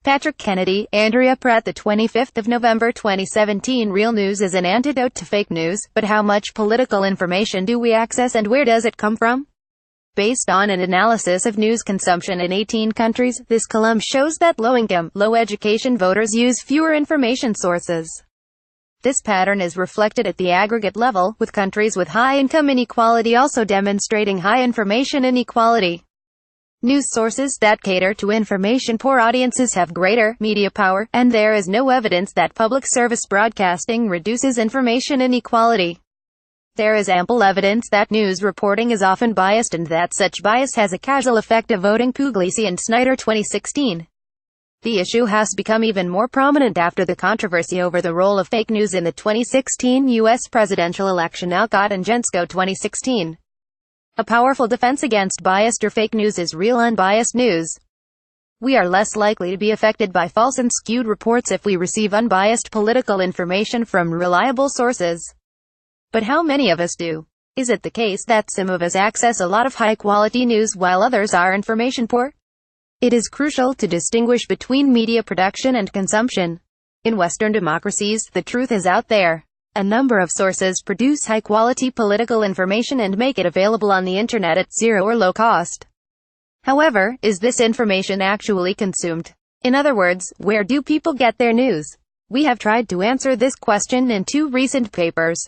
Patrick Kennedy, Andrea Prat. The 25th of November 2017. Real news is an antidote to fake news, but how much political information do we access and where does it come from? Based on an analysis of news consumption in 18 countries, this column shows that low-income, low-education voters use fewer information sources. This pattern is reflected at the aggregate level, with countries with high income inequality also demonstrating high information inequality. News sources that cater to information-poor audiences have greater media power, and there is no evidence that public service broadcasting reduces information inequality. There is ample evidence that news reporting is often biased and that such bias has a causal effect of voting. Puglisi and Snyder 2016. The issue has become even more prominent after the controversy over the role of fake news in the 2016 U.S. presidential election. Alcott and Jensko 2016. A powerful defense against biased or fake news is real unbiased news. We are less likely to be affected by false and skewed reports if we receive unbiased political information from reliable sources. But how many of us do? Is it the case that some of us access a lot of high-quality news while others are information poor? It is crucial to distinguish between media production and consumption. In Western democracies, the truth is out there. A number of sources produce high-quality political information and make it available on the internet at zero or low cost. However, is this information actually consumed? In other words, where do people get their news? We have tried to answer this question in two recent papers.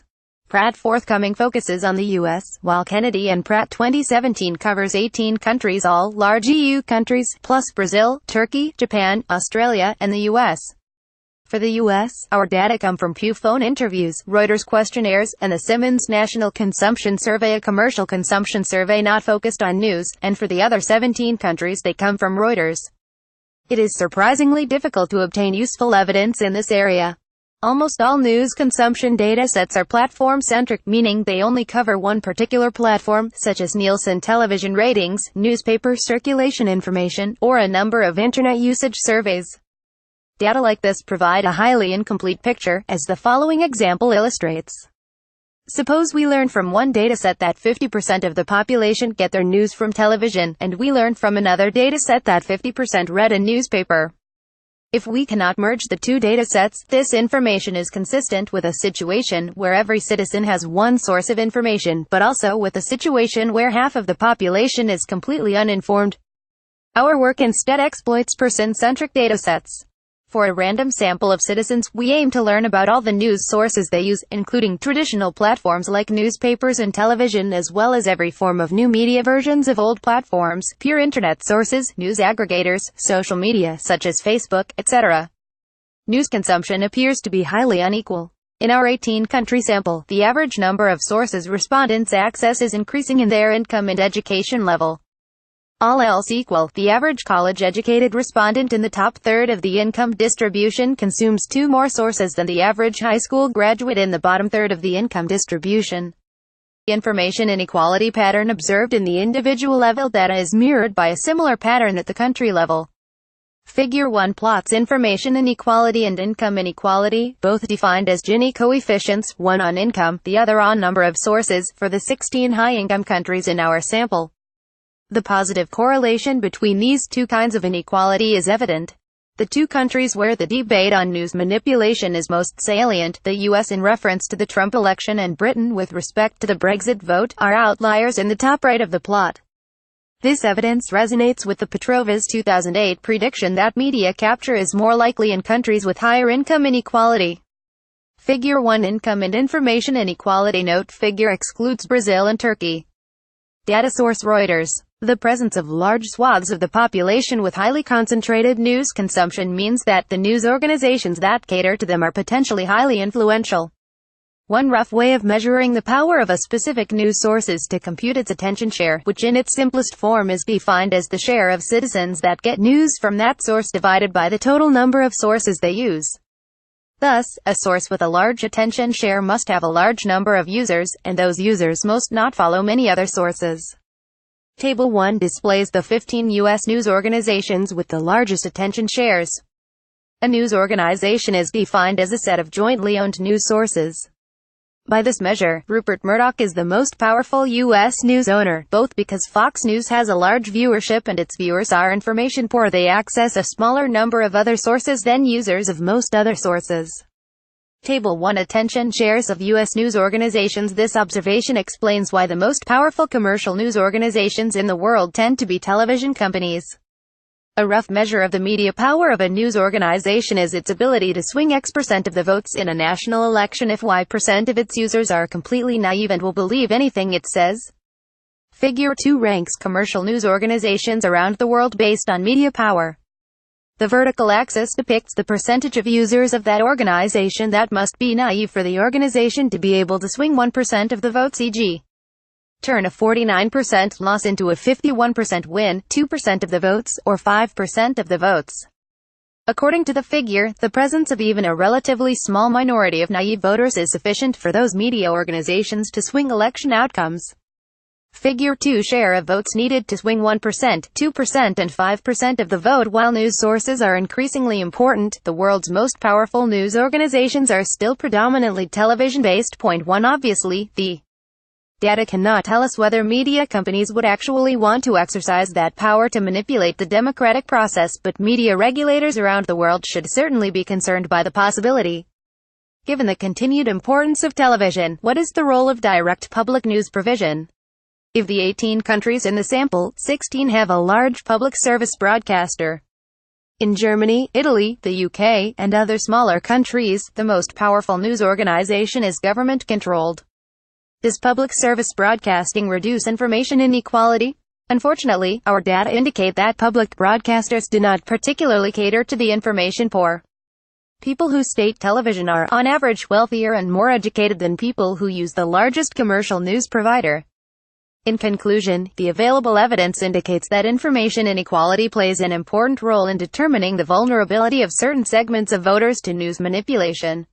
Pratt forthcoming focuses on the U.S., while Kennedy and Pratt 2017 covers 18 countries, all large EU countries, plus Brazil, Turkey, Japan, Australia, and the U.S. For the U.S., our data come from Pew phone interviews, Reuters questionnaires, and the Simmons National Consumption Survey, a commercial consumption survey not focused on news, and for the other 17 countries they come from Reuters. It is surprisingly difficult to obtain useful evidence in this area. Almost all news consumption data sets are platform-centric, meaning they only cover one particular platform, such as Nielsen television ratings, newspaper circulation information, or a number of internet usage surveys. Data like this provide a highly incomplete picture, as the following example illustrates. Suppose we learn from one dataset that 50% of the population get their news from television, and we learn from another dataset that 50% read a newspaper. If we cannot merge the two datasets, this information is consistent with a situation where every citizen has one source of information, but also with a situation where half of the population is completely uninformed. Our work instead exploits person-centric datasets. For a random sample of citizens, we aim to learn about all the news sources they use, including traditional platforms like newspapers and television, as well as every form of new media versions of old platforms, pure internet sources, news aggregators, social media such as Facebook, etc. News consumption appears to be highly unequal. In our 18-country sample, the average number of sources respondents access is increasing in their income and education level. All else equal, the average college-educated respondent in the top third of the income distribution consumes two more sources than the average high school graduate in the bottom third of the income distribution. The information inequality pattern observed in the individual level data is mirrored by a similar pattern at the country level. Figure 1 plots information inequality and income inequality, both defined as Gini coefficients, one on income, the other on number of sources, for the 16 high-income countries in our sample. The positive correlation between these two kinds of inequality is evident. The two countries where the debate on news manipulation is most salient, the US in reference to the Trump election and Britain with respect to the Brexit vote, are outliers in the top right of the plot. This evidence resonates with the Petrova's 2008 prediction that media capture is more likely in countries with higher income inequality. Figure 1 income and information inequality. Note: figure excludes Brazil and Turkey. Data source Reuters. The presence of large swaths of the population with highly concentrated news consumption means that the news organizations that cater to them are potentially highly influential. One rough way of measuring the power of a specific news source is to compute its attention share, which in its simplest form is defined as the share of citizens that get news from that source divided by the total number of sources they use. Thus, a source with a large attention share must have a large number of users, and those users must not follow many other sources. Table 1 displays the 15 U.S. news organizations with the largest attention shares. A news organization is defined as a set of jointly owned news sources. By this measure, Rupert Murdoch is the most powerful U.S. news owner, both because Fox News has a large viewership and its viewers are information poor. They access a smaller number of other sources than users of most other sources. Table 1. Attention shares of U.S. news organizations. This observation explains why the most powerful commercial news organizations in the world tend to be television companies. A rough measure of the media power of a news organization is its ability to swing X% of the votes in a national election if Y% of its users are completely naive and will believe anything it says. Figure 2 ranks commercial news organizations around the world based on media power. The vertical axis depicts the percentage of users of that organization that must be naive for the organization to be able to swing 1% of the votes, e.g. turn a 49% loss into a 51% win, 2% of the votes, or 5% of the votes. According to the figure, the presence of even a relatively small minority of naive voters is sufficient for those media organizations to swing election outcomes. Figure 2 share of votes needed to swing 1%, 2%, and 5% of the vote. While news sources are increasingly important, the world's most powerful news organizations are still predominantly television-based. Point 1. Obviously, the data cannot tell us whether media companies would actually want to exercise that power to manipulate the democratic process, but media regulators around the world should certainly be concerned by the possibility. Given the continued importance of television, what is the role of direct public news provision? Of the 18 countries in the sample, 16 have a large public service broadcaster. In Germany, Italy, the UK, and other smaller countries, the most powerful news organization is government-controlled. Does public service broadcasting reduce information inequality? Unfortunately, our data indicate that public broadcasters do not particularly cater to the information poor. People who state television are, on average, wealthier and more educated than people who use the largest commercial news provider. In conclusion, the available evidence indicates that information inequality plays an important role in determining the vulnerability of certain segments of voters to news manipulation.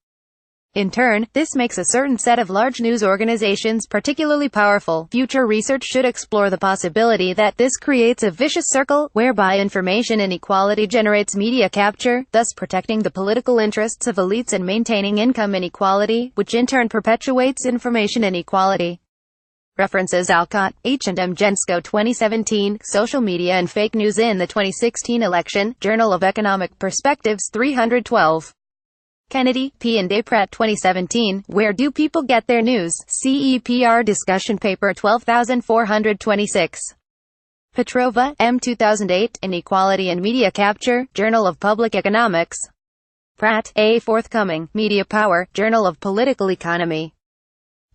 In turn, this makes a certain set of large news organizations particularly powerful. Future research should explore the possibility that this creates a vicious circle, whereby information inequality generates media capture, thus protecting the political interests of elites and maintaining income inequality, which in turn perpetuates information inequality. References: Alcott, H&M Gensko 2017, Social Media and Fake News in the 2016 Election, Journal of Economic Perspectives 312. Kennedy, P. and A. Prat 2017, Where Do People Get Their News? CEPR Discussion Paper 12426. Petrova, M. 2008, Inequality and Media Capture, Journal of Public Economics. Pratt, A. Forthcoming, Media Power, Journal of Political Economy.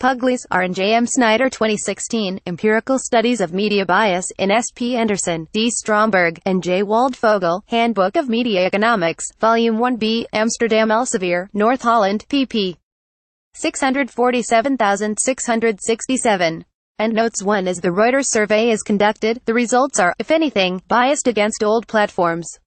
Pugliese, R. and J. M. Snyder 2016, Empirical Studies of Media Bias, in S. P. Anderson, D. Stromberg, and J. Waldvogel, Handbook of Media Economics, Volume 1b, Amsterdam Elsevier, North Holland, pp. 647,667. Endnotes 1. As the Reuters survey is conducted, the results are, if anything, biased against old platforms.